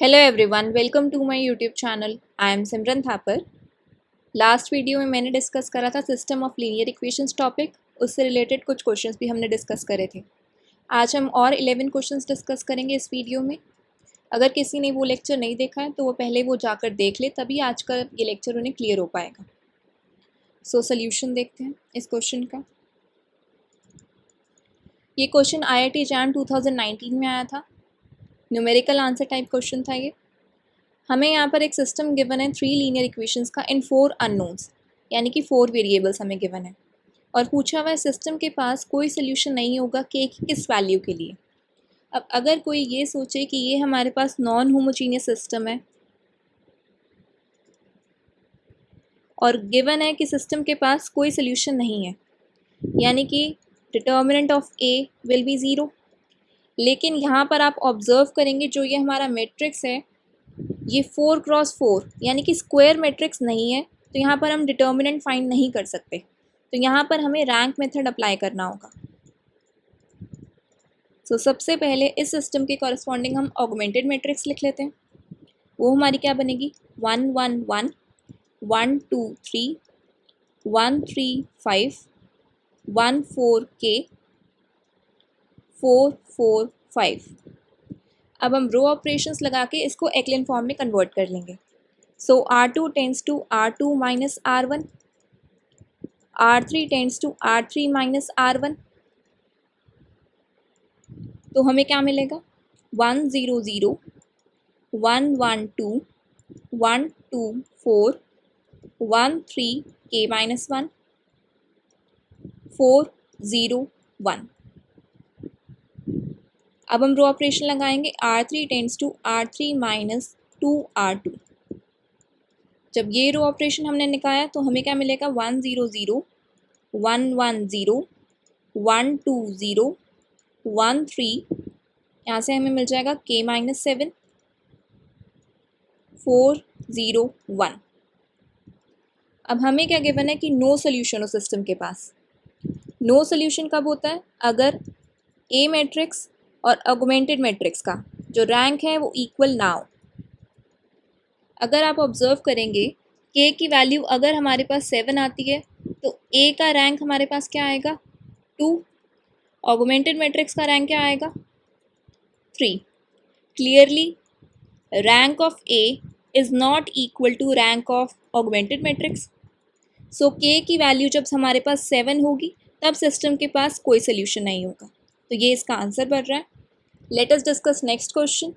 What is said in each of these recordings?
Hello everyone, welcome to my YouTube channel. I am Simran Thapar. Last video में मैंने discuss करा था system of linear equations topic. उससे related कुछ क्वेश्चंस भी हमने डिस्कस करे थे। आज हम और 11 क्वेश्चंस डिस्कस करेंगे इस वीडियो में। अगर किसी ने वो लेक्चर नहीं देखा है तो वो पहले वो जाकर देख ले, तभी आज का ये लेक्चर उन्हें क्लियर हो पाएगा। सो सोल्यूशन देखते हैं इस क्वेश्चन का। ये क्वेश्चन IIT JAM 2019 में आया था। न्यूमेरिकल आंसर टाइप क्वेश्चन था ये। हमें यहाँ पर एक सिस्टम गिवन है 3 लीनियर इक्वेशंस का इन 4 अननोन्स, यानी कि 4 वेरिएबल्स हमें गिवन है और पूछा हुआ है सिस्टम के पास कोई सोल्यूशन नहीं होगा के की किस वैल्यू के लिए। अब अगर कोई ये सोचे कि ये हमारे पास नॉन होमोजीनियस सिस्टम है और गिवन है कि सिस्टम के पास कोई सोल्यूशन नहीं है, यानी कि determinant of A will be zero. लेकिन यहाँ पर आप ऑब्जर्व करेंगे जो ये हमारा मैट्रिक्स है ये 4x4 यानी कि स्क्वायर मैट्रिक्स नहीं है, तो यहाँ पर हम डिटर्मिनेंट फाइंड नहीं कर सकते। तो यहाँ पर हमें रैंक मेथड अप्लाई करना होगा। तो सबसे पहले इस सिस्टम के कॉरस्पॉन्डिंग हम ऑगमेंटेड मैट्रिक्स लिख लेते हैं। वो हमारी क्या बनेगी 1 1 1 1 2 3 1 3 5 1 4 k 4 4 5। अब हम रो ऑपरेशंस लगा के इसको एक्लिन फॉर्म में कन्वर्ट कर लेंगे। So R2 tends to R2 minus R1, R3 tends to R3 minus R1। तो हमें क्या मिलेगा 1 0 0 1 1 2 1 2 4 1 3 k माइनस 1 4 0 1। अब हम रो ऑपरेशन लगाएंगे R3 tends to R3 minus 2R2। जब ये रो ऑपरेशन हमने निकाला तो हमें क्या मिलेगा 1 0 0 1 1 0 1 2 0 1 3। यहाँ से हमें मिल जाएगा k माइनस 7 4 0 1। अब हमें क्या गिवन है कि नो सोल्यूशन हो सिस्टम के पास। नो सोल्यूशन कब होता है अगर ए मैट्रिक्स और ऑगमेंटेड मैट्रिक्स का जो रैंक है वो इक्वल ना हो। अगर आप ऑब्जर्व करेंगे के की वैल्यू अगर हमारे पास 7 आती है तो ए का रैंक हमारे पास क्या आएगा 2। ऑगमेंटेड मैट्रिक्स का रैंक क्या आएगा 3। Clearly rank of A is not equal to rank of augmented matrix. So K की वैल्यू जब हमारे पास 7 होगी तब सिस्टम के पास कोई सोल्यूशन नहीं होगा। तो ये इसका आंसर बन रहा है। Late us discuss next question.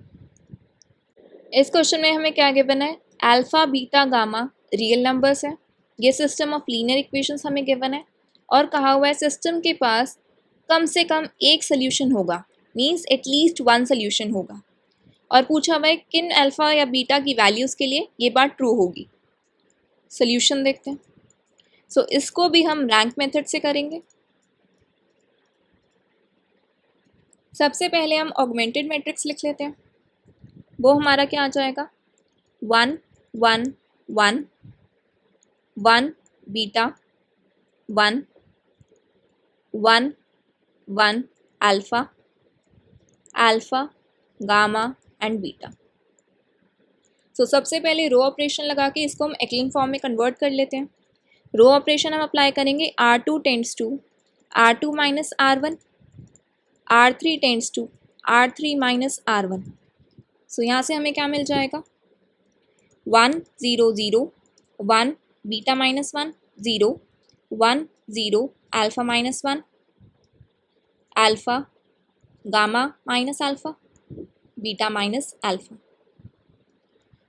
इस क्वेश्चन में हमें क्या गिवन है alpha beta gamma real numbers है। ये सिस्टम ऑफ लीनियर इक्वेशंस हमें गिवन है और कहा हुआ है सिस्टम के पास कम से कम एक सोल्यूशन होगा, मीन्स एटलीस्ट वन सोल्यूशन होगा। और पूछा हुआ है किन अल्फ़ा या बीटा की वैल्यूज़ के लिए ये बात ट्रू होगी। सोल्यूशन देखते हैं। सो इसको भी हम रैंक मेथड से करेंगे। सबसे पहले हम ऑगमेंटेड मैट्रिक्स लिख लेते हैं। वो हमारा क्या आ जाएगा 1 1 1 1 beta 1 1 1 alpha alpha gamma and beta. So सबसे पहले रो ऑपरेशन लगा के इसको हम एक्लिन फॉर्म में कन्वर्ट कर लेते हैं। रो ऑपरेशन हम अप्लाई करेंगे R2 tends to R2 minus R1, R3 tends to R3 minus R1। So यहाँ से हमें क्या मिल जाएगा 1 0 0 1 beta minus 1 0 1 0 alpha minus 1 alpha gamma minus alpha beta minus alpha.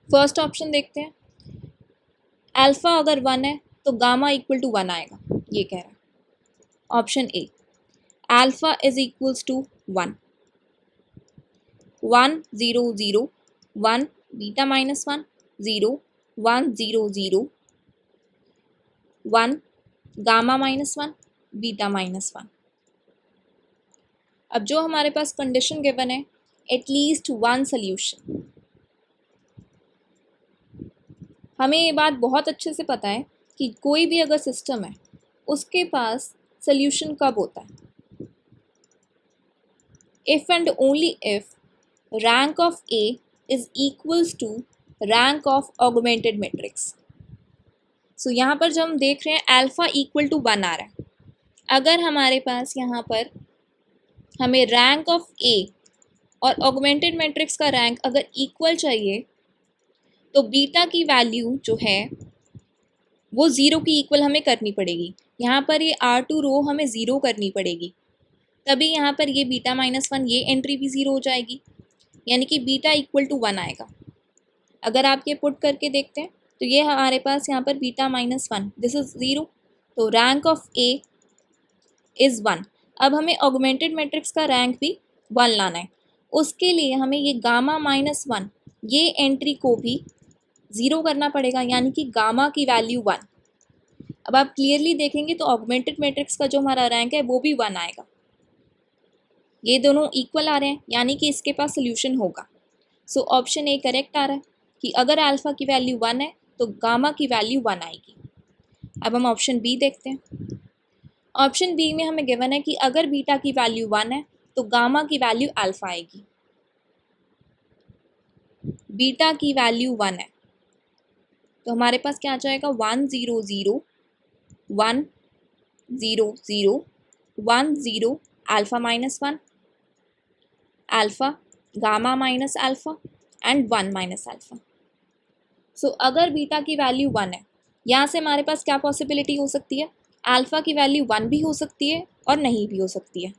First option देखते हैं। अल्फ़ा अगर 1 है तो गामा इक्वल टू 1 आएगा, ये कह रहा है option A. Alpha is equals to 1 1 0 0 1 beta minus 1 0 1 0 0 1 gamma minus 1 beta minus 1। अब जो हमारे पास कंडीशन गिवन है एटलीस्ट वन सोल्यूशन। हमें ये बात बहुत अच्छे से पता है कि कोई भी अगर सिस्टम है उसके पास सोल्यूशन कब होता है if and only if rank of A is equals to rank of augmented matrix. So यहाँ पर जो हम देख रहे हैं अल्फ़ा इक्वल टू 1 आ रहा है। अगर हमारे पास यहाँ पर हमें रैंक ऑफ ए और ऑगमेंटेड मैट्रिक्स का रैंक अगर इक्वल चाहिए तो बीटा की वैल्यू जो है वो 0 की इक्वल हमें करनी पड़ेगी। यहाँ पर ये R2 रो हमें 0 करनी पड़ेगी, तभी यहाँ पर ये बीटा -1 ये एंट्री भी 0 हो जाएगी, यानी कि बीटा इक्वल टू 1 आएगा। अगर आप ये पुट करके देखते हैं तो ये हमारे पास यहाँ पर बीटा -1 दिस इज 0, तो रैंक ऑफ ए इज़ 1। अब हमें ऑगमेंटेड मैट्रिक्स का रैंक भी 1 लाना है। उसके लिए हमें ये गामा -1 ये एंट्री को भी 0 करना पड़ेगा, यानी कि गामा की वैल्यू 1। अब आप क्लियरली देखेंगे तो ऑगमेंटेड मैट्रिक्स का जो हमारा रैंक है वो भी 1 आएगा। ये दोनों इक्वल आ रहे हैं, यानी कि इसके पास सोल्यूशन होगा। सो ऑप्शन ए करेक्ट आ रहा है कि अगर अल्फ़ा की वैल्यू 1 है तो गामा की वैल्यू 1 आएगी। अब हम ऑप्शन बी देखते हैं। ऑप्शन बी में हमें गिवन है कि अगर बीटा की वैल्यू 1 है तो गामा की वैल्यू अल्फ़ा आएगी। बीटा की वैल्यू 1 है तो हमारे पास क्या आ जाएगा 1 0 0 1 0 0 1 0 alpha -1 alpha gamma minus alpha and 1 minus alpha. So अगर बीटा की वैल्यू 1 है, यहाँ से हमारे पास क्या पॉसिबिलिटी हो सकती है, अल्फ़ा की वैल्यू 1 भी हो सकती है और नहीं भी हो सकती है।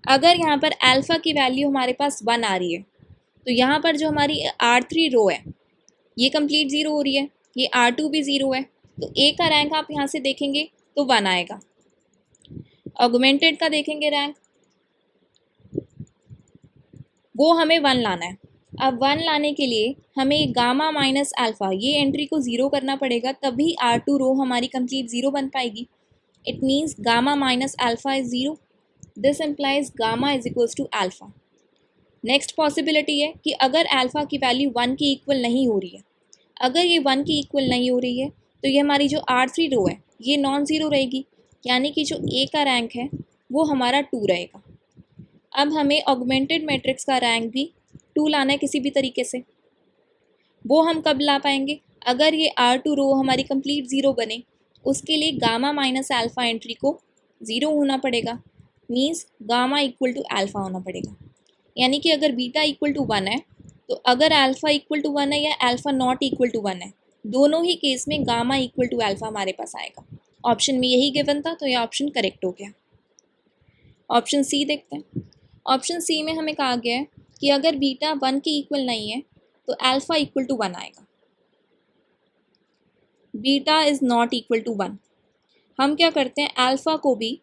अगर यहाँ पर अल्फ़ा की वैल्यू हमारे पास 1 आ रही है तो यहाँ पर जो हमारी R3 रो है ये कंप्लीट 0 हो रही है, ये R2 भी 0 है, तो ए का रैंक आप यहाँ से देखेंगे तो 1 आएगा। ऑगमेंटेड का देखेंगे रैंक, वो हमें 1 लाना है। अब 1 लाने के लिए हमें गामा माइनस अल्फ़ा ये एंट्री को 0 करना पड़ेगा, तभी R2 रो हमारी कंप्लीट 0 बन पाएगी। It means gamma minus alpha is 0, this implies gamma is equals to alpha. Next possibility है कि अगर अल्फ़ा की वैल्यू 1 की इक्वल नहीं हो रही है, अगर ये 1 की इक्वल नहीं हो रही है तो ये हमारी जो R3 रो है ये नॉन ज़ीरो रहेगी, यानी कि जो ए का रैंक है वो हमारा 2 रहेगा। अब हमें ऑगमेंटेड मैट्रिक्स का रैंक भी 2 लाना है किसी भी तरीके से। वो हम कब ला पाएंगे, अगर ये R2 रो हमारी कंप्लीट 0 बने, उसके लिए गामा माइनस अल्फ़ा एंट्री को 0 होना पड़ेगा, means gamma equal to alpha होना पड़ेगा। यानी कि अगर बीटा इक्वल टू 1 है तो अगर अल्फ़ा इक्वल टू 1 है या अल्फ़ा नॉट इक्वल टू 1 है, दोनों ही केस में गामा इक्वल टू अल्फ़ा हमारे पास आएगा। ऑप्शन में यही गिवन था तो यह ऑप्शन करेक्ट हो गया। ऑप्शन सी देखते हैं। ऑप्शन सी में हमें कहा गया है कि अगर बीटा 1 की इक्वल नहीं है तो अल्फ़ा इक्वल टू 1 आएगा। Beta is not equal to 1। हम क्या करते हैं, अल्फ़ा को भी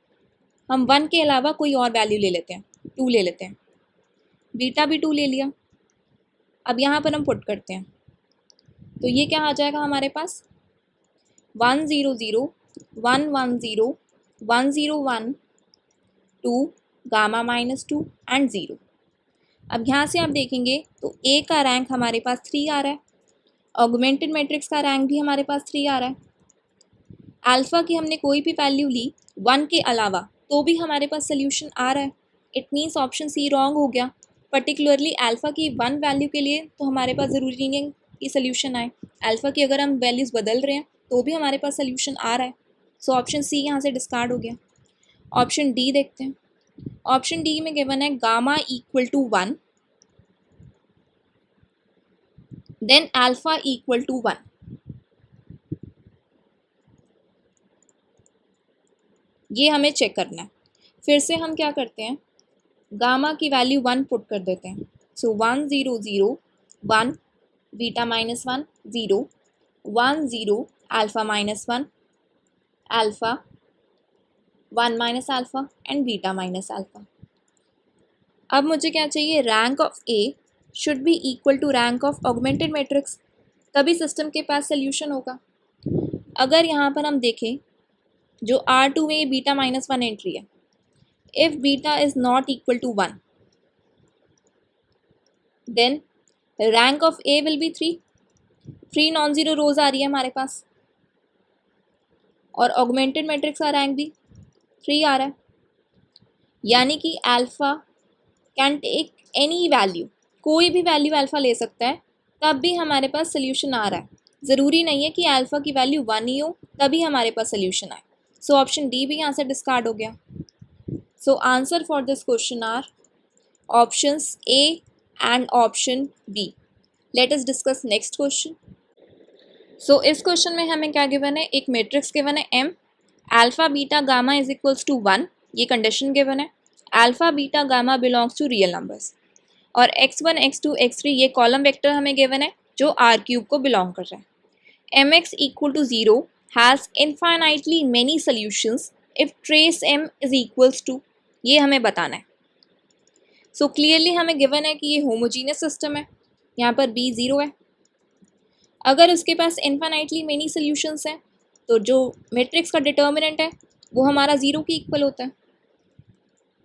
हम 1 के अलावा कोई और वैल्यू ले लेते हैं, 2 ले लेते हैं। बीटा भी 2 ले लिया। अब यहाँ पर हम पुट करते हैं तो ये क्या आ जाएगा हमारे पास 1 0 0 1 1 0 1 0 1 2 गामा -2 एंड 0। अब यहाँ से आप देखेंगे तो ए का रैंक हमारे पास 3 आ रहा है, ऑगमेंटेड मैट्रिक्स का रैंक भी हमारे पास 3 आ रहा है। अल्फ़ा की हमने कोई भी वैल्यू ली 1 के अलावा तो भी हमारे पास सोल्यूशन आ रहा है। It means option C wrong हो गया। पर्टिकुलरली अल्फ़ा की 1 वैल्यू के लिए तो हमारे पास ज़रूरी नहीं है कि सोल्यूशन आए, अल्फ़ा की अगर हम वैल्यूज़ बदल रहे हैं तो भी हमारे पास सोल्यूशन आ रहा है। सो ऑप्शन सी यहाँ से डिस्कार्ड हो गया। ऑप्शन डी देखते हैं। ऑप्शन डी में गिवन है gamma equal to 1 then alpha equal to 1। ये हमें चेक करना है। फिर से हम क्या करते हैं, गामा की वैल्यू 1 पुट कर देते हैं। So 1 0 0 1 beta -1 0 1 0 alpha -1 alpha 1 minus alpha and beta minus alpha. अब मुझे क्या चाहिए, rank of A should be equal to rank of augmented matrix, तभी सिस्टम के पास सोल्यूशन होगा। अगर यहाँ पर हम देखें जो R2 में बीटा -1 एंट्री है, if beta is not equal to 1 then rank of A will be 3। 3 non zero rows आ रही है हमारे पास और ऑगमेंटेड मैट्रिक्स का रैंक भी 3 आ रहा है, यानी कि alpha can take any value, कोई भी वैल्यू अल्फ़ा ले सकता है, तब भी हमारे पास सोल्यूशन आ रहा है। ज़रूरी नहीं है कि अल्फ़ा की वैल्यू 1 ही हो तभी हमारे पास सोल्यूशन आए। सो ऑप्शन डी भी यहाँ से डिस्कार्ड हो गया। So answer for this question are options A and option B. Let us discuss next question. So इस क्वेश्चन में हमें क्या गिवन है, एक मैट्रिक्स गिवन है M, alpha beta gamma is equals to 1, ये कंडीशन गिवन है। Alpha beta gamma belongs to real numbers, और x1 x2 x3 ये कॉलम वेक्टर हमें गिवन है जो आर क्यूब को बिलोंग कर रहा है। mx equal to 0 has infinitely many solutions if trace m is equals to, ये हमें बताना है। सो क्लियरली हमें गिवन है कि ये होमोजीनियस सिस्टम है, यहाँ पर b 0 है। अगर उसके पास इनफाइनाइटली मेनी सोल्यूशंस हैं तो जो मैट्रिक्स का डिटर्मिनेंट है वो हमारा 0 के इक्वल होता है।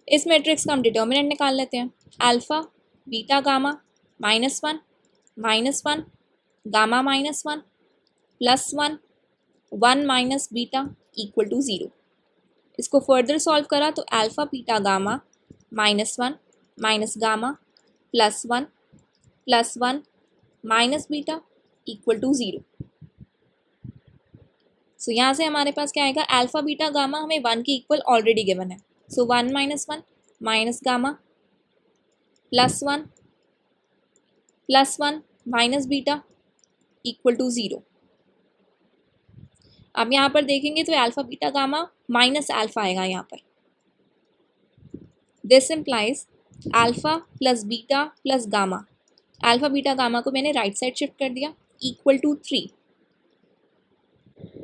इस मैट्रिक्स का हम डिटर्मिनेंट निकाल लेते हैं। Alpha beta gamma -1 -1 gamma -1 +1 1 minus beta equal to 0। इसको फर्दर सॉल्व करा तो alpha beta gamma -1 minus gamma +1 +1 minus beta equal to 0। So यहाँ से हमारे पास क्या आएगा, अल्फ़ा बीटा गामा हमें 1 के इक्वल ऑलरेडी गिवन है। So 1 - 1 minus gamma +1 +1 minus beta equal to 0। अब यहाँ पर देखेंगे तो alpha beta gamma minus alpha आएगा यहाँ पर। This implies alpha plus beta plus gamma, alpha beta gamma को मैंने राइट साइड शिफ्ट कर दिया, equal to 3।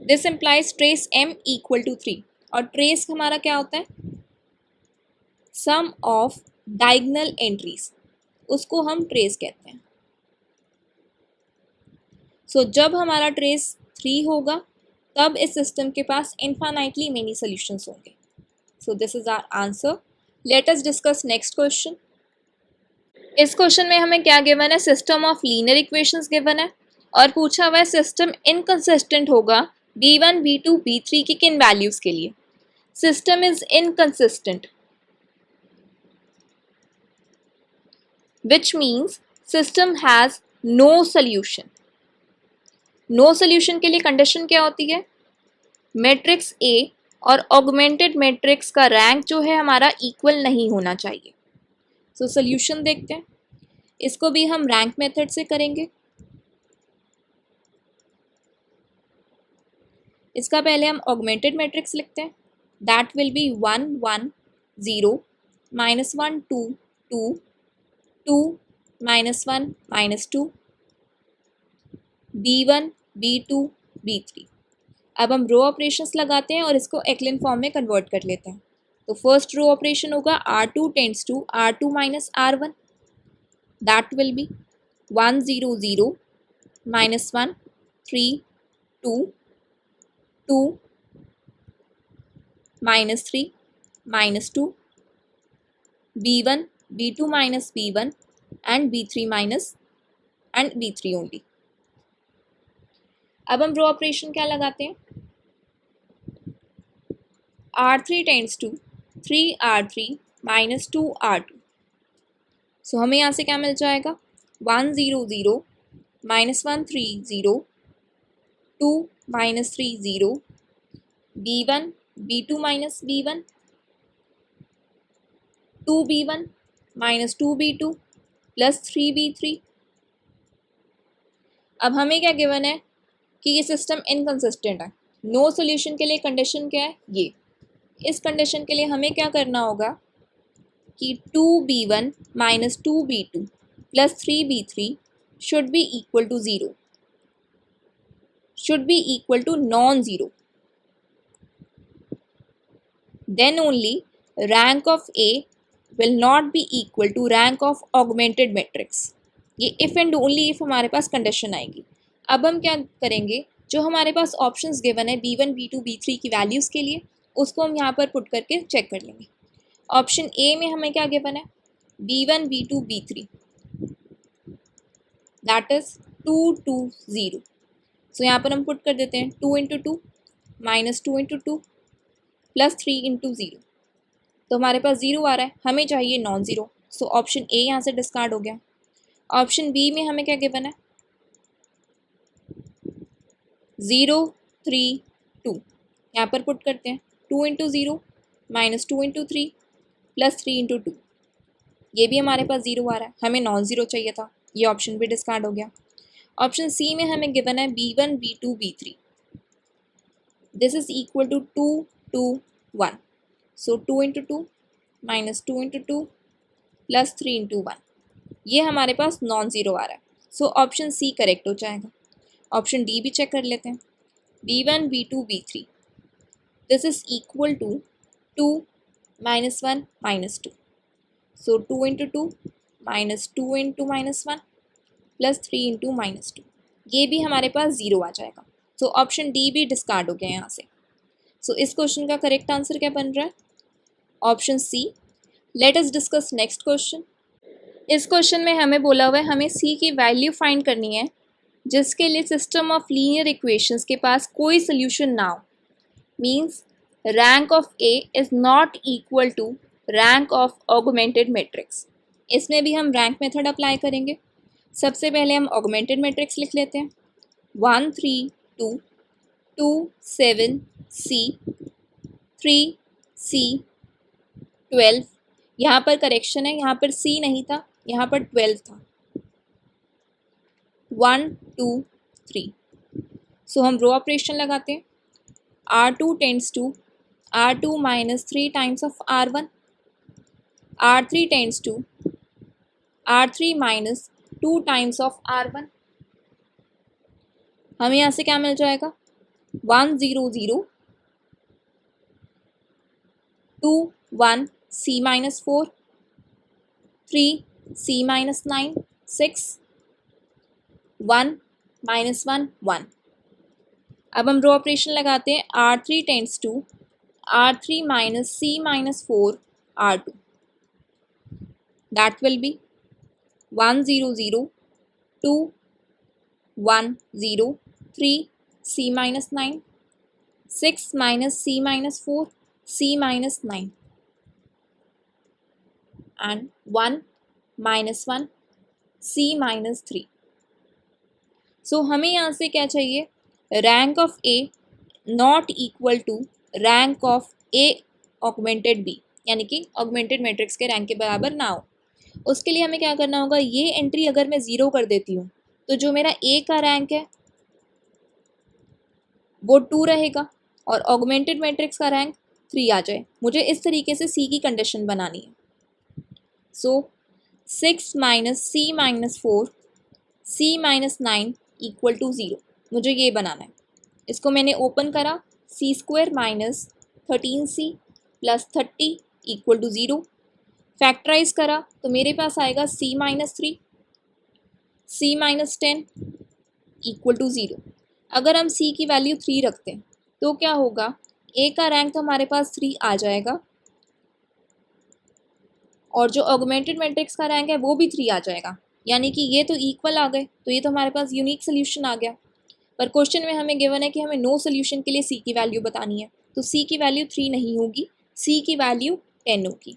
This implies trace m equal to 3, और ट्रेस हमारा क्या होता है, सम ऑफ डायगोनल एंट्रीज, उसको हम ट्रेस कहते हैं। सो जब हमारा ट्रेस 3 होगा तब इस सिस्टम के पास इनफाइनाइटली मेनी सॉल्यूशंस होंगे। So this is our answer. Let us discuss next question. इस क्वेश्चन में हमें क्या गिवन है, system of linear equations given है, और पूछा हुआ है सिस्टम इनकंसिस्टेंट होगा b1 b2 b3 की किन वैल्यूज के लिए। System is inconsistent which means system has no solution। No solution के लिए कंडीशन क्या होती है, मैट्रिक्स ए और ऑगमेंटेड मैट्रिक्स का रैंक जो है हमारा इक्वल नहीं होना चाहिए। सो सोल्यूशन देखते हैं, इसको भी हम रैंक मेथड से करेंगे। इसका पहले हम ऑगमेंटेड मैट्रिक्स लिखते हैं, that will be 1 1 0 -1 2 2 2 -1 -2 b1 b2 b3। अब हम रो ऑपरेशंस लगाते हैं और इसको एक्लिन फॉर्म में कन्वर्ट कर लेते हैं। तो फर्स्ट रो ऑपरेशन होगा r2 tends to r2 minus r1, that will be 1 0 0 -1 3 2 2 -3 -2 b1 b2 minus b1 and b3 minus and b3 only। अब हम रो ऑपरेशन क्या लगाते हैं, r3 tends to 3r3 minus 2r2। सो हमें यहाँ से क्या मिल जाएगा, 1 0 0 -1 3 0 2 -3 0 b1 b2 minus b1 2b1 minus 2b2 plus 3b3। अब हमें क्या गिवन है कि ये सिस्टम इनकंसिस्टेंट है। नो सॉल्यूशन के लिए कंडीशन क्या है, ये इस कंडीशन के लिए हमें क्या करना होगा कि 2b1 minus 2b2 plus 3b3 should be equal to 0, should be equal to non zero. Then only rank of A will not be equal to rank of augmented matrix. ये इफ़ एंड ओनली इफ़ हमारे पास condition आएगी। अब हम क्या करेंगे, जो हमारे पास ऑप्शंस गिवन है b1 b2 b3 की वैल्यूज़ के लिए, उसको हम यहाँ पर पुट करके चेक कर लेंगे। ऑप्शन ए में हमें क्या गिवन है, b1 b2 b3, that is 2 2 0। So यहाँ पर हम पुट कर देते हैं 2 into 2 minus 2 into 2 plus 3 into 0। तो हमारे पास 0 आ रहा है, हमें चाहिए non zero. So option A यहाँ से डिस्कार्ड हो गया। ऑप्शन बी में हमें क्या गिवन है, 0 3 2, यहाँ पर पुट करते हैं 2 into 0 minus 2 into 3 plus 3 into 2, ये भी हमारे पास 0 आ रहा है, हमें नॉन ज़ीरो चाहिए था, ये ऑप्शन भी डिस्कार्ड हो गया। ऑप्शन सी में हमें गिवन है b1 b2 b3, this is equal to 2 2 1, so 2 into 2 minus 2 into 2 plus 3 into 1, ये हमारे पास नॉन ज़ीरो आ रहा है, सो ऑप्शन सी करेक्ट हो जाएगा। ऑप्शन डी भी चेक कर लेते हैं, b1 b2 b3, this is equal to 2 minus 1 minus 2, so 2 into 2 minus 2 into minus 1 plus 3 into minus 2, ये भी हमारे पास 0 आ जाएगा, सो ऑप्शन डी भी डिस्कार्ड हो गया यहाँ से। सो इस क्वेश्चन का करेक्ट आंसर क्या बन रहा है, option C. Let us discuss next question. इस क्वेश्चन में हमें बोला हुआ है हमें सी की वैल्यू फाइंड करनी है जिसके लिए सिस्टम ऑफ लीनियर इक्वेशंस के पास कोई सोल्यूशन ना हो, means rank of A is not equal to rank of augmented matrix. इसमें भी हम रैंक मेथड अप्लाई करेंगे। सबसे पहले हम ऑगमेंटेड मैट्रिक्स लिख लेते हैं, 1 3 2 2 7 सी 3 सी 12, यहाँ पर करेक्शन है, यहाँ पर सी नहीं था, यहाँ पर 12 था, 1 2 3, सो हम रो ऑपरेशन लगाते हैं, R2 tends to R2 minus 3 times of R1, R3 tends to R3 minus 2 times of R1, हमें यहाँ से क्या मिल जाएगा, 1 0 0 2 1 C minus 4 3 C minus 9 6 1 minus 1 1। अब हम रो ऑपरेशन लगाते हैं, R3 tends to R3 minus C minus 4 R2, that will be 1 0 0 2 1 0 3 C minus 9 6 minus C minus 4 C minus 9 and 1 minus 1 C minus 3। So हमें यहाँ से क्या चाहिए, rank of A not equal to rank of A augmented B, यानी कि augmented matrix के rank के बराबर ना हो। उसके लिए हमें क्या करना होगा, ये एंट्री अगर मैं ज़ीरो कर देती हूँ तो जो मेरा ए का रैंक है वो 2 रहेगा और ऑगमेंटेड मैट्रिक्स का रैंक 3 आ जाए। मुझे इस तरीके से सी की कंडीशन बनानी है। So 6 minus c minus 4 c minus 9 equal to 0, मुझे ये बनाना है। इसको मैंने ओपन करा, c square minus 13c plus 30 equal to 0, factorize करा तो मेरे पास आएगा c minus 3 c minus 10 equal to 0। अगर हम c की वैल्यू 3 रखते हैं तो क्या होगा, a का रैंक तो हमारे पास 3 आ जाएगा और जो ऑगमेंटेड मैट्रिक्स का रैंक है वो भी 3 आ जाएगा, यानी कि ये तो इक्वल आ गए, तो ये तो हमारे पास यूनिक सोल्यूशन आ गया। पर क्वेश्चन में हमें गिवन है कि हमें नो सोल्यूशन के लिए सी की वैल्यू बतानी है, तो सी की वैल्यू 3 नहीं होगी, सी की वैल्यू 10 होगी,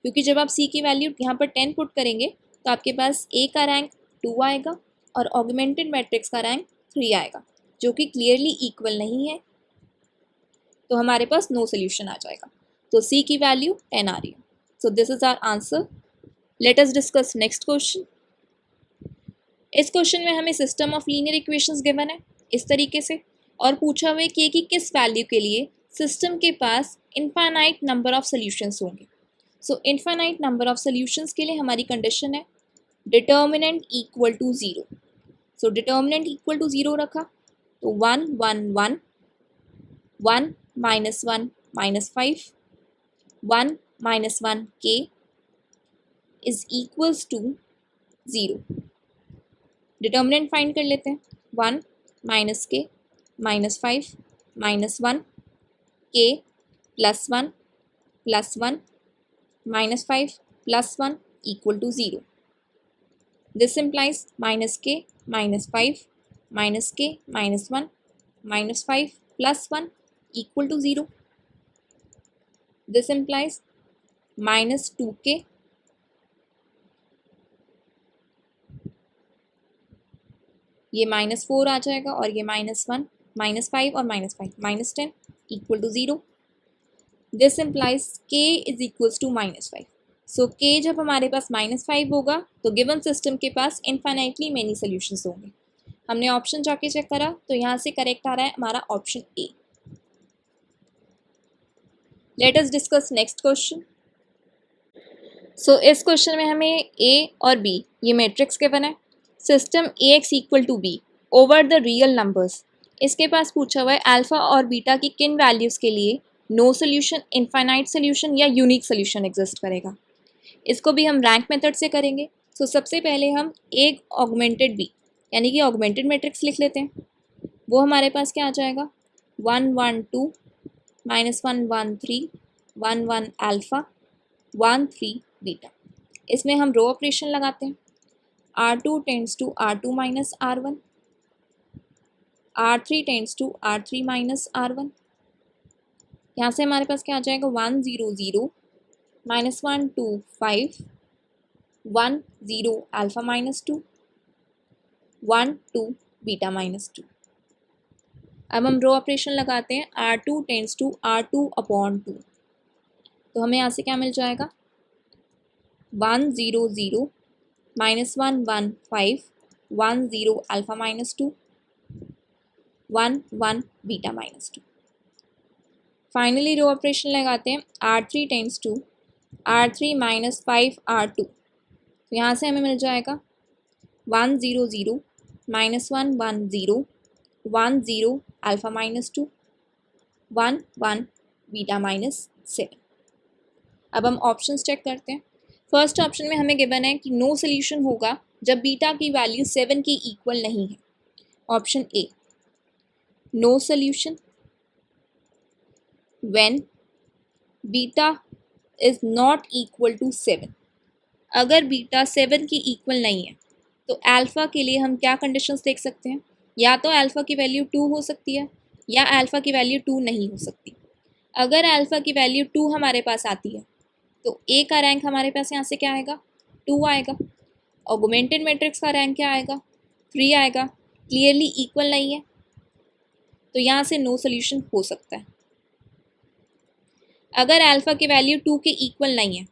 क्योंकि जब आप सी की वैल्यू यहाँ पर 10 पुट करेंगे तो आपके पास ए का रैंक 2 आएगा और ऑगमेंटेड मैट्रिक्स का रैंक 3 आएगा, जो कि क्लियरली इक्वल नहीं है, तो हमारे पास नो सोल्यूशन आ जाएगा। तो सी की वैल्यू 10 आ रही है। So this is our answer. Let us discuss next question. इस क्वेश्चन में हमें system of linear equations given है इस तरीके से, और पूछा हुआ है कि किस वैल्यू के लिए सिस्टम के पास इनफाइनाइट नंबर ऑफ सोल्यूशंस होंगे। So infinite number of solutions के लिए हमारी कंडीशन है determinant equal to 0। So determinant equal to 0 रखा तो 1 1 1 1 minus 1 minus 5 1 minus 1 k is equals to 0। Determinant find कर लेते हैं, 1 माइनस के माइनस 5 माइनस 1 के प्लस 1 minus 5 plus 1 equal to 0। This implies minus k minus 5 minus k minus 1 minus 5 plus 1 equal to 0। This implies minus 2k ये -4 आ जाएगा और ये -1, -5 और -5, -10 equal to 0. This implies k is equals to -5. So k जब हमारे पास -5 होगा तो गिवन सिस्टम के पास इनफाइनाइटली मेनी सोल्यूशंस होंगे. हमने ऑप्शन जाके चेक करा तो यहाँ से करेक्ट आ रहा है हमारा option A. Let us discuss next question. So इस क्वेश्चन में हमें ए और बी ये मैट्रिक्स गिवन है. System A X equal to B over the real numbers. इसके पास पूछा हुआ है अल्फा और बीटा की किन वैल्यूज़ के लिए नो सोल्यूशन, इनफाइनाइट सोल्यूशन या यूनिक सोल्यूशन एग्जिस्ट करेगा. इसको भी हम रैंक मेथड से करेंगे. सो सबसे पहले हम एक ऑगमेंटेड बी यानी कि ऑगमेंटेड मैट्रिक्स लिख लेते हैं. वो हमारे पास क्या आ जाएगा 1 1 2 -1 1 3 1 1 अल्फ़ा 1 3 बीटा. इसमें हम रो ऑपरेशन लगाते हैं. R2 tends to R2 minus R1, R3 tends to R3 minus R1. यहाँ से हमारे पास क्या आ जाएगा 1 0 0 -1 2 5 1 0 अल्फ़ा -2 1 2 बीटा -2. अब हम रो ऑपरेशन लगाते हैं. R2 tends to R2 upon 2. तो हमें यहाँ से क्या मिल जाएगा 1 0 0 -1 1 5 1 0 alpha -2 1 1 beta -2. Finally row operation लगाते हैं. R3 tends to R3 minus 5 R2. तो यहाँ से हमें मिल जाएगा 1 0 0 -1 1 0 1 0 अल्फ़ा -2 1 1 बीटा -7. अब हम ऑप्शंस चेक करते हैं. फर्स्ट ऑप्शन में हमें गिवन है कि नो सोल्यूशन होगा जब बीटा की वैल्यू 7 की इक्वल नहीं है. Option A no solution when beta is not equal to 7. अगर बीटा 7 की इक्वल नहीं है तो अल्फ़ा के लिए हम क्या कंडीशंस देख सकते हैं. या तो अल्फ़ा की वैल्यू 2 हो सकती है या अल्फ़ा की वैल्यू 2 नहीं हो सकती. अगर अल्फ़ा की वैल्यू 2 हमारे पास आती है तो ए का रैंक हमारे पास यहाँ से क्या आएगा 2 आएगा. ऑगमेंटेड मैट्रिक्स का रैंक क्या आएगा 3 आएगा. क्लियरली इक्वल नहीं है तो यहाँ से नो सोल्यूशन हो सकता है. अगर अल्फ़ा की वैल्यू 2 के इक्वल नहीं है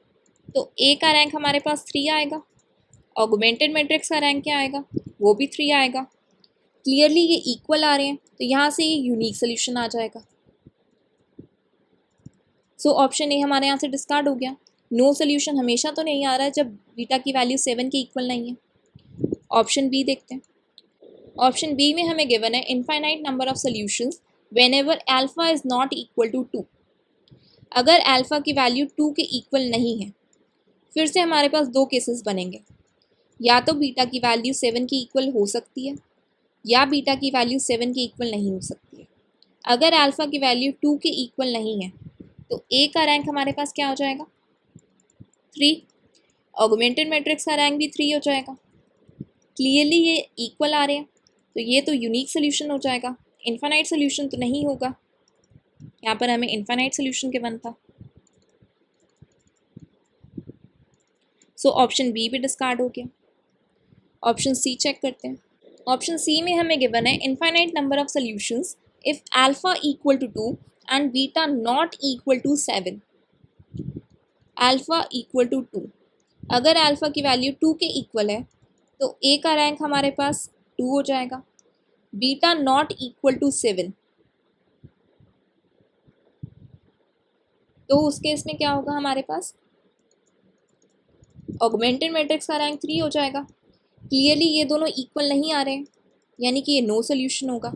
तो ए का रैंक हमारे पास 3 आएगा. ऑगमेंटेड मैट्रिक्स का रैंक क्या आएगा वो भी 3 आएगा. क्लियरली ये इक्वल आ रहे हैं तो यहाँ से ये यूनिक सोल्यूशन आ जाएगा. सो ऑप्शन ए हमारे यहाँ से डिस्कार्ड हो गया. नो सोल्यूशन हमेशा तो नहीं आ रहा है जब बीटा की वैल्यू 7 के इक्वल नहीं है. ऑप्शन बी देखते हैं. ऑप्शन बी में हमें गिवन है infinite number of solutions whenever alpha is not equal to 2. अगर अल्फ़ा की वैल्यू 2 के इक्वल नहीं है फिर से हमारे पास दो केसेस बनेंगे. या तो बीटा की वैल्यू 7 की इक्वल हो सकती है या बीटा की वैल्यू 7 की इक्वल नहीं हो सकती है. अगर अल्फ़ा की वैल्यू 2 के इक्वल नहीं है तो ए का रैंक हमारे पास क्या हो जाएगा 3. ऑगमेंटेड मैट्रिक्स का रैंक भी 3 हो जाएगा. क्लियरली ये इक्वल आ रहे हैं तो ये तो यूनिक सोल्यूशन हो जाएगा. इनफाइनाइट सोल्यूशन तो नहीं होगा. यहाँ पर हमें इनफाइनाइट सोल्यूशन के बनता. सो ऑप्शन बी भी डिस्कार्ड हो गया. ऑप्शन सी चेक करते हैं. ऑप्शन सी में हमें गिवन है infinite number of solutions if alpha equal to 2 and beta not equal to 7. Alpha equal to 2. अगर अल्फा की वैल्यू 2 के इक्वल है तो ए का रैंक हमारे पास 2 हो जाएगा. बीटा नॉट इक्वल टू 7 तो उस केस में क्या होगा हमारे पास ऑगमेंटेड मैट्रिक्स का रैंक 3 हो जाएगा. क्लियरली ये दोनों इक्वल नहीं आ रहे हैं यानी कि ये नो सोल्यूशन होगा.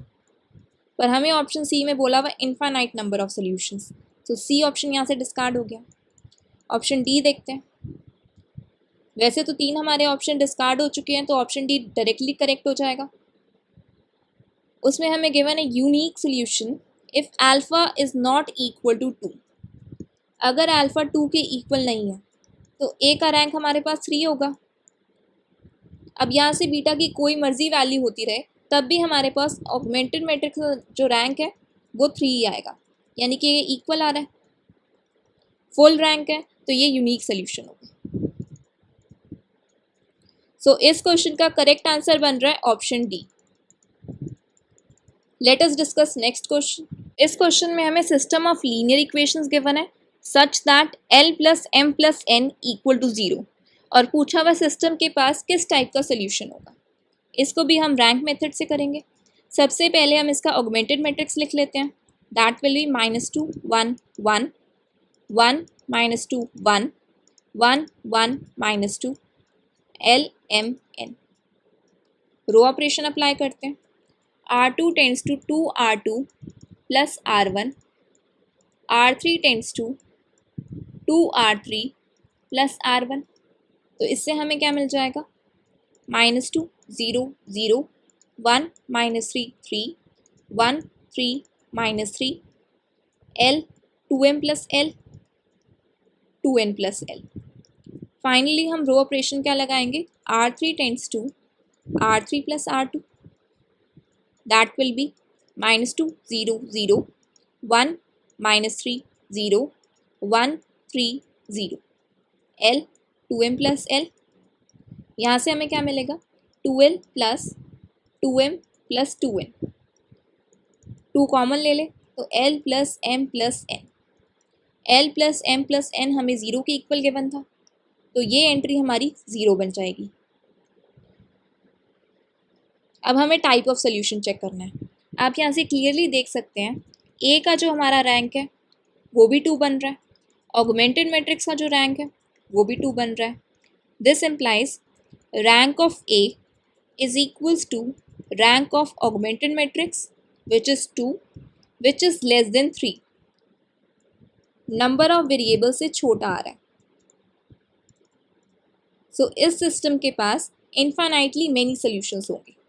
पर हमें ऑप्शन सी में बोला हुआ इनफाइनाइट नंबर ऑफ सोल्यूशंस. तो सी ऑप्शन यहाँ से डिस्कार्ड हो गया. ऑप्शन डी देखते हैं. वैसे तो 3 हमारे ऑप्शन डिस्कार्ड हो चुके हैं तो ऑप्शन डी डायरेक्टली करेक्ट हो जाएगा. उसमें हमें गिवन है unique solution if alpha is not equal to 2. अगर अल्फ़ा 2 के इक्वल नहीं है तो ए का रैंक हमारे पास 3 होगा. अब यहाँ से बीटा की कोई मर्जी वैल्यू होती रहे तब भी हमारे पास ऑगमेंटेड मैट्रिक्स जो रैंक है वो 3 ही आएगा यानी कि ये इक्वल आ रहा है. फुल रैंक है तो ये यूनिक सोल्यूशन होगा. सो इस क्वेश्चन का करेक्ट आंसर बन रहा है option D. Let us discuss next question. इस क्वेश्चन में हमें system of linear equations given है such that L plus M plus N equal to 0 और पूछा हुआ सिस्टम के पास किस टाइप का सोल्यूशन होगा। इसको भी हम रैंक मेथड से करेंगे। सबसे पहले हम इसका ऑगमेंटेड मैट्रिक्स लिख लेते हैं। That will be -2 1 1 1 -2 1 1 1 -2 L M N। Row operation apply करते हैं। R2 tends to 2R2 plus R1, R3 tends to 2R3 plus R1। तो इससे हमें क्या मिल जाएगा, -2 0 0 1 -3 3 1 3 -3 L 2M plus L 2N plus L। Finally हम रो ऑपरेशन क्या लगाएंगे, R3 tends to R3 plus R2, that will be -2 0 0 1 -3 0 1 3 0 L 2M plus L। यहाँ से हमें क्या मिलेगा, 2L plus 2M plus 2N, 2 common ले ले तो L plus M plus N। L plus M plus N हमें 0 के इक्वल गिवन था, तो ये एंट्री हमारी 0 बन जाएगी। अब हमें टाइप ऑफ सोल्यूशन चेक करना है। आप यहाँ से क्लियरली देख सकते हैं ए का जो हमारा रैंक है वो भी 2 बन रहा है, ऑगमेंटेड मैट्रिक्स का जो रैंक है वो भी 2 बन रहा है। This implies rank of A is equals to rank of augmented matrix which is 2 which is less than 3। Number of variable से छोटा आ रहा है। सो इस सिस्टम के पास इनफाइनाइटली मेनी सॉल्यूशंस होंगे।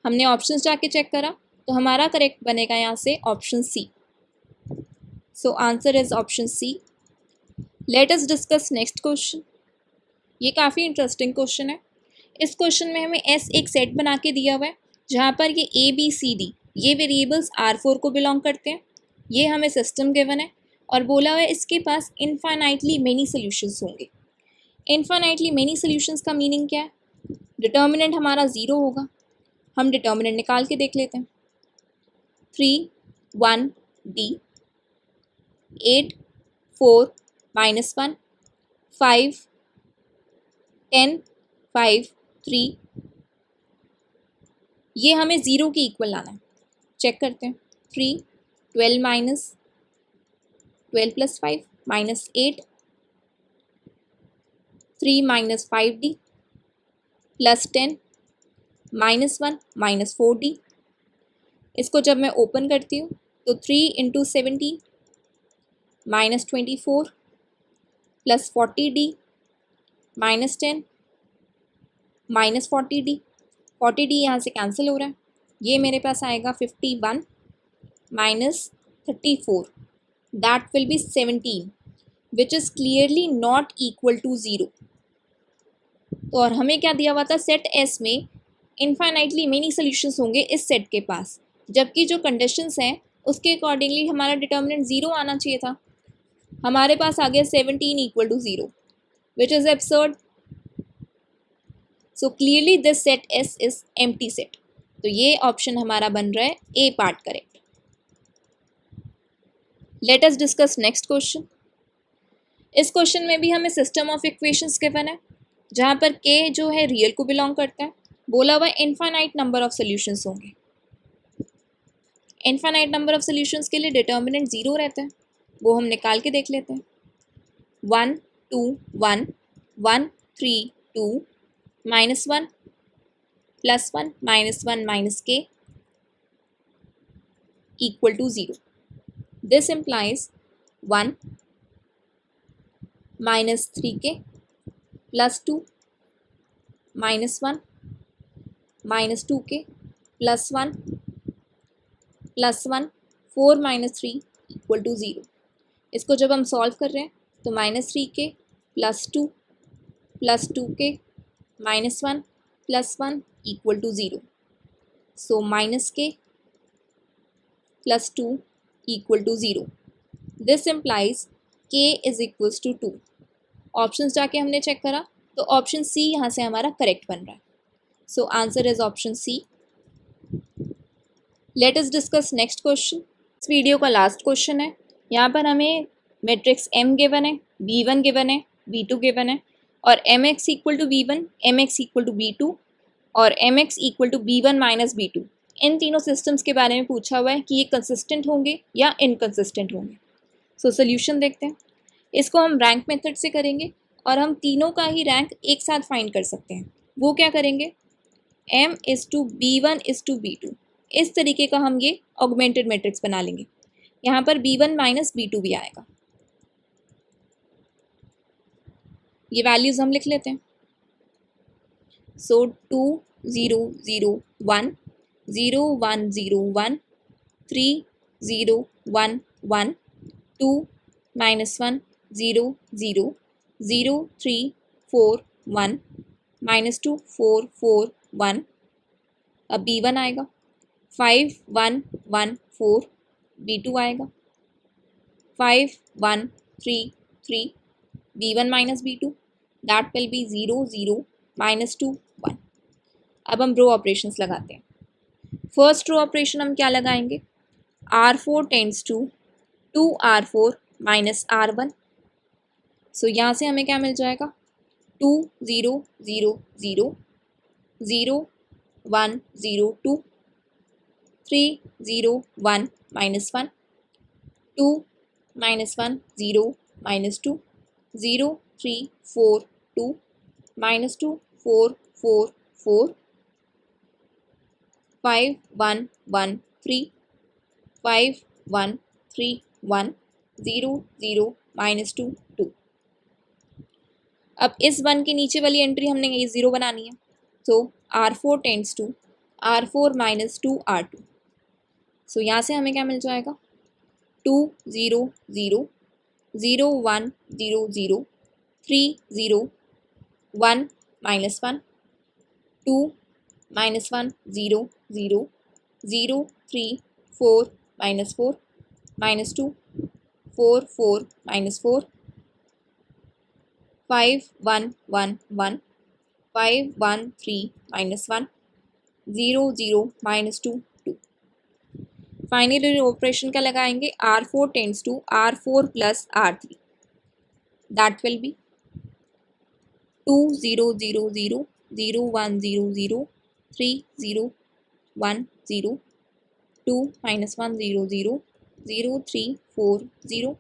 हमने ऑप्शंस जाके चेक करा तो हमारा करेक्ट बनेगा यहाँ से option C. So answer is option C. Let us discuss next question. ये काफ़ी इंटरेस्टिंग क्वेश्चन है। इस क्वेश्चन में हमें एस एक सेट बना के दिया हुआ है जहाँ पर ये ए बी सी डी ये वेरिएबल्स R4 को बिलोंग करते हैं। ये हमें सिस्टम गिवन है और बोला हुआ है इसके पास इनफाइनाइटली मेनी सोल्यूशंस होंगे। इनफाइनाइटली मेनी सोल्यूशंस का मीनिंग क्या है, डिटर्मिनेंट हमारा 0 होगा। हम डिटर्मिनेंट निकाल के देख लेते हैं। 3 1 D 8 4 -1 5 10 5 3। ये हमें 0 की इक्वल लाना है। चेक करते हैं। 3 12 minus 12 plus 5 -8 3 -5D plus 10 -1 -4D। इसको जब मैं ओपन करती हूँ तो 3 × 17 -24 प्लस 40D -10 -40D। 40D यहाँ से कैंसिल हो रहा है। ये मेरे पास आएगा 51 -34, that will be 17 which is clearly not equal to 0। तो और हमें क्या दिया हुआ था, सेट एस में इनफाइनाइटली मेनी सोल्यूशंस होंगे इस सेट के पास, जबकि जो कंडीशंस हैं उसके अकॉर्डिंगली हमारा डिटर्मिनेंट 0 आना चाहिए था। हमारे पास आ गया 17 equal to 0 which is absurd. So clearly this set S is empty set. तो ये ऑप्शन हमारा बन रहा है A part correct. Let us discuss next question. इस क्वेश्चन में भी हमें सिस्टम ऑफ इक्वेशंस गिवन है जहाँ पर के जो है रियल को बिलोंग करता है। बोला हुआ इनफाइनाइट नंबर ऑफ सोल्यूशंस होंगे। इनफाइनाइट नंबर ऑफ सोल्यूशंस के लिए डिटर्मिनेंट 0 रहता है, वो हम निकाल के देख लेते हैं। 1 2 1 1 3 2 -1 +1 -1 -k equal to 0. This implies 1 -3k +2 -1 -2k +1 +1 4 -3 equal to 0. इसको जब हम सॉल्व कर रहे हैं तो -3k +2 +2k -1 +1 equal to 0. So -k +2 equal to 0. This implies k is equals to 2. Options जाके हमने चेक करा तो ऑप्शन सी यहाँ से हमारा करेक्ट बन रहा है. So answer is option C. Let us discuss next question. इस वीडियो का लास्ट क्वेश्चन है. यहाँ पर हमें मैट्रिक्स M गिवन है, B1 गिवन है, B2 गिवन है और MX equal to B1, MX equal to B2 और MX equal to B1 minus B2. इन तीनों सिस्टम्स के बारे में पूछा हुआ है कि ये कंसिस्टेंट होंगे या इनकंसिस्टेंट होंगे. सो सोल्यूशन देखते हैं. इसको हम रैंक मेथड से करेंगे और हम तीनों का ही रैंक एक साथ फाइंड कर सकते हैं. वो क्या करेंगे, M is to B1 is to B2. इस तरीके का हम ये ऑगमेंटेड मैट्रिक्स बना लेंगे. यहाँ पर B1 माइनस B2 भी आएगा. ये वैल्यूज़ हम लिख लेते हैं. सो 2 0 0 1 0 1 0 1 3 0 1 1 2 माइनस 1 0 0 0 3 4 1 माइनस 2 4 4 1. अब B1 आएगा. 5 1 1 4 B2 आएगा. 5 1 3 3 B1 minus B2 that will B 0 0 minus 2 1. अब हम रो ऑपरेशंस लगाते हैं. फर्स्ट रो ऑपरेशन हम क्या लगाएंगे, R4 tends to 2R4 minus R1. So यहाँ से हमें क्या मिल जाएगा, 2 0 0 0 0 1 0 2 3 0 1 minus 1 2 minus 1 0 minus 2 0 3 4 2 minus 2 4 4 4 5 1 1 3 5 1 3 1 0 0 minus 2 2. अब इस 1 के नीचे वाली एंट्री हमने ये 0 बनानी है. तो R4 tends to R4 minus 2 R2. सो यहाँ से हमें क्या मिल जाएगा, 2 0 0 0 1 0 0 3 0 1 minus 1 2 minus 1 0 0 0 3 4 minus 4 minus 2 4 4 minus 4 5 1 1 1 5 1 3 minus 1 0 0 minus 2 2. Finally operation क्या लगाएंगे, R4 tends to R4 plus R3 that will be 2 0 0 0 0 1 0 0 3 0 1 0 2 minus 1 0 0 0 3 4 0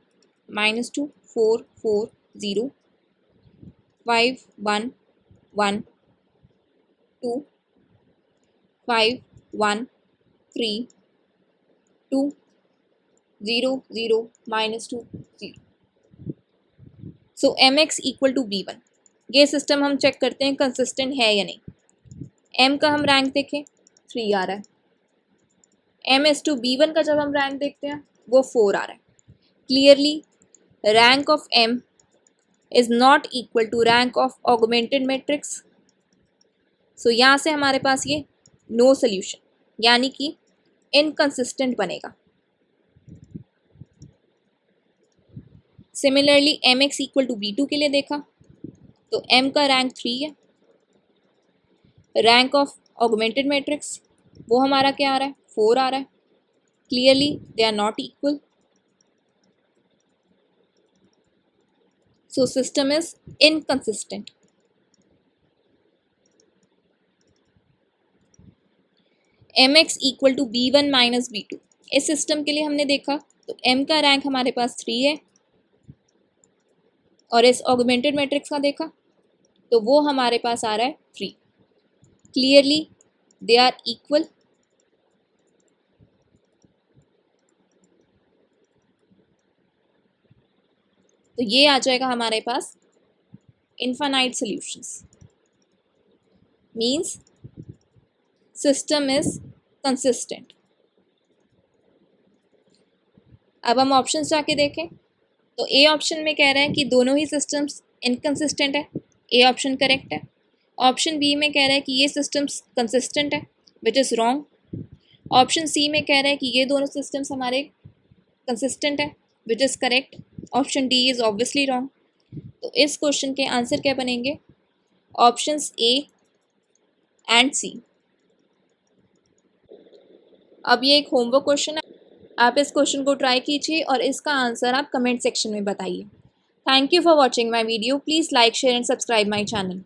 minus 2 4 4 0 5 1 1 2 5 1 3 2 0 0 minus 2 0. So MX equal to B1. ये system हम check करते हैं कंसिस्टेंट है या नहीं. M का हम रैंक देखें 3 आ रहा है. M इज टू B1 का जब हम रैंक देखते हैं वो 4 आ रहा है. Clearly rank of M is not equal to rank of augmented matrix. So यहाँ से हमारे पास ये नो सोल्यूशन यानी कि इनकंसिस्टेंट बनेगा. Similarly MX equal to B2 के लिए देखा तो M का रैंक 3 है. रैंक ऑफ ऑगमेंटेड मैट्रिक्स वो हमारा क्या आ रहा है, 4 आ रहा है. Clearly they are not equal. So system is inconsistent. MX equal to B1 minus B2. इस सिस्टम के लिए हमने देखा तो M का रैंक हमारे पास 3 है और इस ऑगमेंटेड मैट्रिक्स का देखा तो वो हमारे पास आ रहा है 3. Clearly they are equal. तो ये आ जाएगा हमारे पास infinite solutions. Means system is consistent. अब हम ऑप्शंस जाके देखें तो ए ऑप्शन में कह रहा है कि दोनों ही सिस्टम्स इनकंसिस्टेंट है. ए ऑप्शन करेक्ट है. ऑप्शन बी में कह रहा है कि ये सिस्टम्स कंसिस्टेंट है which is wrong. Option C में कह रहा है कि ये दोनों सिस्टम्स हमारे कंसिस्टेंट है which is correct. Option D is obviously wrong. तो इस क्वेश्चन के आंसर क्या बनेंगे, ऑप्शंस ए एंड सी। अब ये एक होमवर्क क्वेश्चन है, आप इस क्वेश्चन को ट्राई कीजिए और इसका आंसर आप कमेंट सेक्शन में बताइए। Thank you for watching my video. Please like share and subscribe my channel.